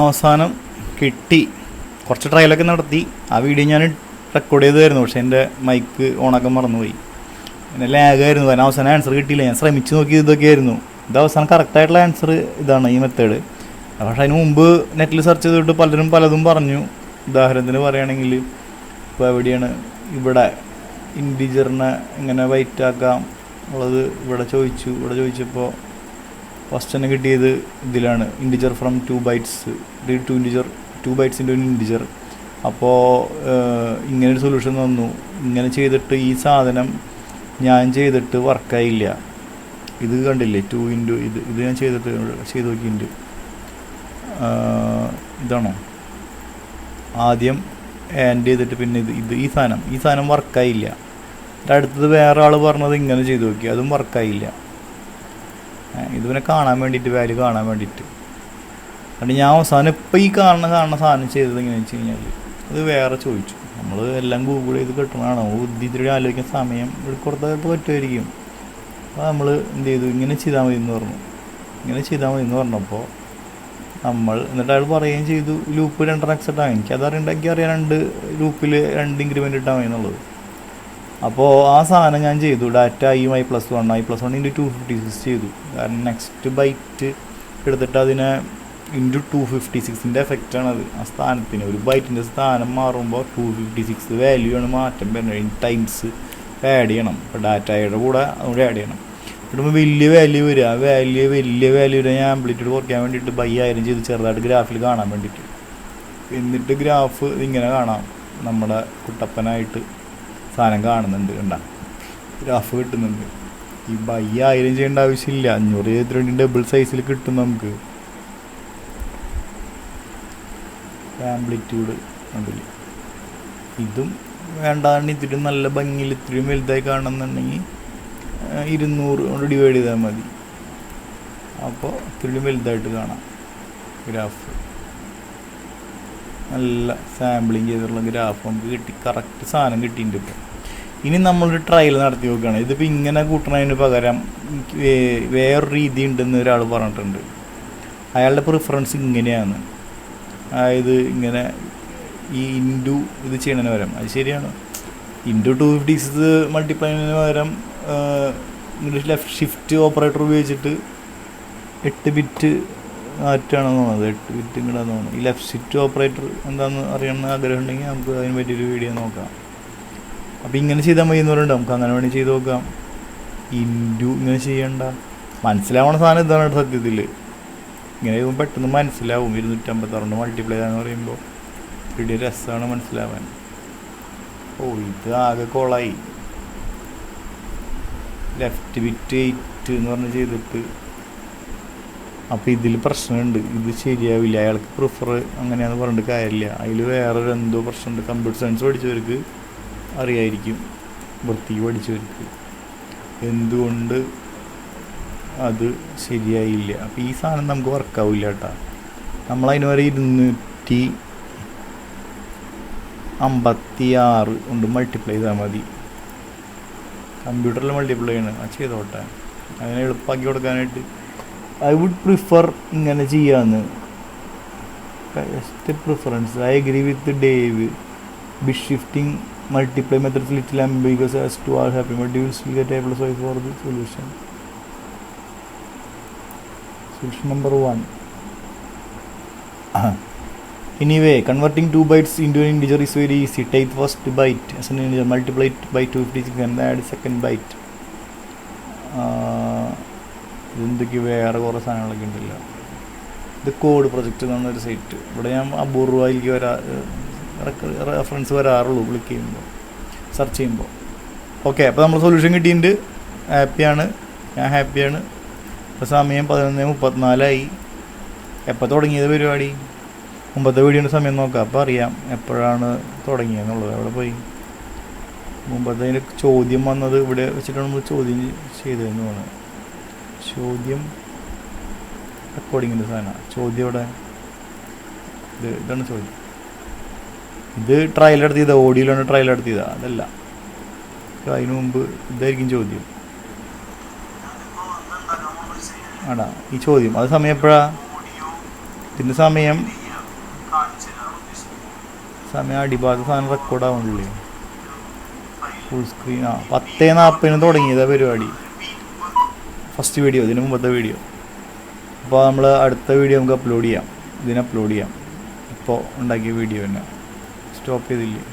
അവസാനം കിട്ടി. കുറച്ച് ട്രയലൊക്കെ നടത്തി. ആ വീഡിയോ ഞാൻ റെക്കോർഡ് ചെയ്തായിരുന്നു, പക്ഷേ എൻ്റെ മൈക്ക് ഓണാക്കാൻ മറന്നുപോയി. പിന്നെ ലാഗായിരുന്നു, കാരണം അവസാനം ആൻസർ കിട്ടിയില്ല. ഞാൻ ശ്രമിച്ച് നോക്കിയത് ഇതൊക്കെയായിരുന്നു. ഇത് അവസാനം കറക്റ്റായിട്ടുള്ള ആൻസർ ഇതാണ്, ഈ മെത്തേഡ്. പക്ഷേ അതിന് മുമ്പ് നെറ്റിൽ സെർച്ച് ചെയ്തിട്ട് പലരും പലതും പറഞ്ഞു. ഉദാഹരണത്തിന് പറയുകയാണെങ്കിൽ, ഇപ്പോൾ എവിടെയാണ് ഇവിടെ ഇൻറ്റിജറിനെ എങ്ങനെ വൈറ്റ് ആക്കാം ഉള്ളത് ഇവിടെ ചോദിച്ചപ്പോൾ ഫസ്റ്റ് തന്നെ കിട്ടിയത് ഇതിലാണ്, integer from 2 bytes, read 2 bytes into integer. അപ്പോൾ ഇങ്ങനൊരു സൊല്യൂഷൻ തന്നു. ഇങ്ങനെ ചെയ്തിട്ട് ഈ സാധനം ഞാൻ ചെയ്തിട്ട് വർക്കായില്ല. ഇത് കണ്ടില്ലേ, 2 ഇൻറ്റു ഇത് ഞാൻ ചെയ്ത് നോക്കിയിട്ടുണ്ട്. ഇതാണോ ആദ്യം ആൻഡ് ചെയ്തിട്ട് പിന്നെ ഈ സാധനം വർക്കായില്ല. അടുത്തത് വേറെ ആൾ പറഞ്ഞത് ഇങ്ങനെ ചെയ്ത് നോക്കി, അതും വർക്കായില്ല. ഇത് പിന്നെ കാണാൻ വേണ്ടിയിട്ട്, വാല്യൂ കാണാൻ വേണ്ടിയിട്ട്. അതുകൊണ്ട് ഞാൻ അവസാനം ഇപ്പോൾ ഈ കാണുന്ന സാധനം ചെയ്തത് എങ്ങനെയാണെന്ന് വെച്ച് കഴിഞ്ഞാൽ, അത് വേറെ ചോദിച്ചു. നമ്മൾ എല്ലാം ഗൂഗിൾ ചെയ്ത് കിട്ടണതാണ്, ബുദ്ധിത്തിരി ആലോചിക്കാൻ സമയം കൊടുത്തപ്പോൾ പറ്റുമായിരിക്കും. അപ്പോൾ നമ്മൾ എന്ത് ചെയ്തു, ഇങ്ങനെ ചെയ്താൽ മതി എന്ന് പറഞ്ഞപ്പോൾ എന്നിട്ട് അയാൾ പറയുകയും ചെയ്തു, ലൂപ്പ് 2 എക്സെറ്റ് ആകും. എനിക്കത് അറിയാൻ 2 ലൂപ്പിൽ 2 ഇൻക്രിമെൻ്റ് ഇട്ടാൽ മതി എന്നുള്ളത്. അപ്പോൾ ആ സാധനം ഞാൻ ചെയ്തു. ഡാറ്റ i+1 ഇൻറ്റു 256 ചെയ്തു. കാരണം നെക്സ്റ്റ് ബൈറ്റ് എടുത്തിട്ട് അതിനെ ഇൻറ്റു 256ൻ്റെ എഫക്റ്റാണത്. ആ സ്ഥാനത്തിന് ഒരു ബൈറ്റിൻ്റെ സ്ഥാനം മാറുമ്പോൾ 256 വാല്യൂ ആണ് മാറ്റം വരുന്നത്. ടൈംസ് ആഡ് ചെയ്യണം. ഇപ്പോൾ ഡാറ്റയുടെ കൂടെ അതുകൂടെ ആഡ് ചെയ്യണം. കിട്ടുമ്പോൾ വലിയ വാല്യൂ വരിക. ആ വലിയ വാല്യൂ ഞാൻ ആംപ്ലിറ്റ്യൂഡ് കുറയ്ക്കാൻ വേണ്ടിയിട്ട് 1000 ചെയ്ത് ചെറുതായിട്ട് ഗ്രാഫിൽ കാണാൻ വേണ്ടിയിട്ട്. എന്നിട്ട് ഗ്രാഫ് ഇങ്ങനെ കാണാം, നമ്മുടെ കുട്ടപ്പനായിട്ട് സാധനം കാണുന്നുണ്ട്, ഗ്രാഫ് കിട്ടുന്നുണ്ട്. ഈ 1000 ചെയ്യേണ്ട ആവശ്യമില്ല, 500 ചെയ്തിട്ട് ഡബിൾ സൈസിൽ കിട്ടും നമുക്ക്. ആംപ്ലിറ്റ്യൂഡ് ഉണ്ടല്ലേ, ഇതും വേണ്ടാണ്ട് ഇത്തിരി നല്ല ഭംഗിയിൽ ഇത്തിരി വലുതായി കാണുന്നുണ്ടെങ്കിൽ 200 കൊണ്ട് ഡിവൈഡ് ചെയ്താൽ മതി. അപ്പോൾ ഇത്തിരി വലുതായിട്ട് കാണാം ഗ്രാഫ്. നല്ല സാമ്പിളിങ് ചെയ്തിട്ടുള്ള ഗ്രാഫ് നമുക്ക് കിട്ടി. കറക്റ്റ് സാധനം കിട്ടിയിട്ടുണ്ട്. ഇപ്പോൾ ഇനി നമ്മളൊരു ട്രയൽ നടത്തി നോക്കുകയാണ്. ഇതിപ്പോൾ ഇങ്ങനെ കൂട്ടണതിന് പകരം വേറൊരു രീതി ഉണ്ടെന്ന് ഒരാൾ പറഞ്ഞിട്ടുണ്ട്. അയാളുടെ പ്രിഫറൻസ് ഇങ്ങനെയാണ്. അതായത് ഇങ്ങനെ ഈ ഇൻറ്റു ഇത് ചെയ്യണതിന് പകരം, അത് ശരിയാണ്, ഇൻറ്റു 256 മൾട്ടിപ്ലൈനു പകരം ഇംഗ്ലീഷ് ലെഫ്റ്റ് ഷിഫ്റ്റ് ഓപ്പറേറ്റർ ഉപയോഗിച്ചിട്ട് 8 ബിറ്റ് മാറ്റാണെന്ന് തോന്നുന്നത്. 8 ബിറ്റ് ഇങ്ങോട്ടാന്ന് തോന്നുന്നു. ഈ ലെഫ്റ്റ് ഷിഫ്റ്റ് ഓപ്പറേറ്റർ എന്താണെന്ന് അറിയണമെന്ന് ആഗ്രഹം ഉണ്ടെങ്കിൽ നമുക്ക് അതിന് പറ്റിയൊരു വീഡിയോ നോക്കാം. അപ്പോൾ ഇങ്ങനെ ചെയ്താൽ മതി എന്ന് പറയുന്നുണ്ട്. നമുക്ക് അങ്ങനെ വേണ്ടി ചെയ്ത് നോക്കാം. ഇൻറ്റു ഇങ്ങനെ ചെയ്യണ്ട, മനസ്സിലാവണ സാധനം ഇതാണ് സത്യത്തിൽ. ഇങ്ങനെ ചെയ്യുമ്പോൾ പെട്ടെന്ന് മനസ്സിലാവും. 256 മൾട്ടിപ്ലൈ എന്ന് പറയുമ്പോൾ വലിയ രസമാണ് മനസ്സിലാവാൻ. ഇത് ആകെ കോളായി. ലെഫ്റ്റ് ബിറ്റ് 8 എന്ന് പറഞ്ഞ് ചെയ്തിട്ട്, അപ്പോൾ ഇതിൽ പ്രശ്നമുണ്ട്, ഇത് ശരിയാവില്ല. അയാൾക്ക് പ്രിഫർ അങ്ങനെയാണെന്ന് പറഞ്ഞിട്ട് കാര്യമില്ല. അതിൽ വേറൊരു എന്തോ പ്രശ്നമുണ്ട്. കമ്പ്യൂട്ടർ സയൻസ് പഠിച്ചവർക്ക് അറിയായിരിക്കും, വൃത്തിക്ക് പഠിച്ചവർക്ക് എന്തുകൊണ്ട് അത് ശരിയായില്ല. അപ്പോൾ ഈ സാധനം നമുക്ക് വർക്കാവില്ല കേട്ടോ. നമ്മളതിന് വരെ 256 കൊണ്ട് മൾട്ടിപ്ലൈ ചെയ്താൽ മതി. കമ്പ്യൂട്ടറിൽ മൾട്ടിപ്ലൈ ചെയ്യണം, അത് ചെയ്തോട്ടെ. അതിനെ എളുപ്പമാക്കി കൊടുക്കാനായിട്ട് ഐ വുഡ് പ്രിഫർ ഇങ്ങനെ ചെയ്യാമെന്ന്. Best preference. I agree with Dave. Bit shifting multiply methods little ambiguous as to our happy, but you will still get A+y for the solution. Solution number 1. Anyway, converting 2 bytes into an integer is very easy. Take first byte as an integer, multiply it by 256 and add second byte. ഇതെന്തൊക്കെ വേറെ കുറേ സാധനങ്ങളൊക്കെ ഉണ്ടല്ലോ. ഇത് code project എന്ന് പറഞ്ഞൊരു site. ഇവിടെ ഞാൻ അപൂർവമായിരിക്കും reference വരാറുള്ളൂ click ചെയ്യുമ്പോൾ, സെർച്ച് ചെയ്യുമ്പോൾ. ഓക്കെ, അപ്പോൾ നമ്മൾ സൊല്യൂഷൻ കിട്ടിയിട്ടുണ്ട്. ഹാപ്പിയാണ്, ഞാൻ ഹാപ്പിയാണ്. ഇപ്പോൾ സമയം 11:34. എപ്പോൾ തുടങ്ങിയത് പരിപാടി? മുമ്പത്തെ വീഡിയോൻ്റെ സമയം നോക്കാം, അപ്പോൾ അറിയാം എപ്പോഴാണ് തുടങ്ങിയെന്നുള്ളത്. അവിടെ പോയി മുമ്പത്തെ ചോദ്യം വന്നത് ഇവിടെ വെച്ചിട്ടാണ് നമ്മൾ ചോദ്യം ചെയ്തതെന്ന് തോന്നുന്നത്. ചോദ്യം റെക്കോർഡിങ്ങിൻ്റെ സാധനമാണ്. ചോദ്യം ഇവിടെ ഇതാണ് ചോദ്യം. ഇത് ട്രയൽ നടത്തിയതാ, ഓഡിയോയിലാണ് ട്രയൽ നടത്തിയതാ, അതല്ല. അതിന് മുമ്പ് ഇതായിരിക്കും ചോദ്യം. ആടാ ഈ ചോദ്യം. അത് സമയം എപ്പോഴാണ്? ഇതിൻ്റെ സമയം സമയം അടിഭാഗത്ത് സാധനം റെക്കോർഡ് ആവുന്നില്ലേ? ഫുൾ സ്ക്രീൻ 10:40 തുടങ്ങിയതാ പരിപാടി. ഫസ്റ്റ് വീഡിയോ, ഇതിന് മുമ്പത്തെ വീഡിയോ. അപ്പോൾ നമ്മൾ അടുത്ത വീഡിയോ നമുക്ക് അപ്ലോഡ് ചെയ്യാം. ഇതിന് അപ്ലോഡ് ചെയ്യാം. ഇപ്പോൾ ഉണ്ടാക്കിയ വീഡിയോ തന്നെ സ്റ്റോപ്പ് ചെയ്തില്ലേ?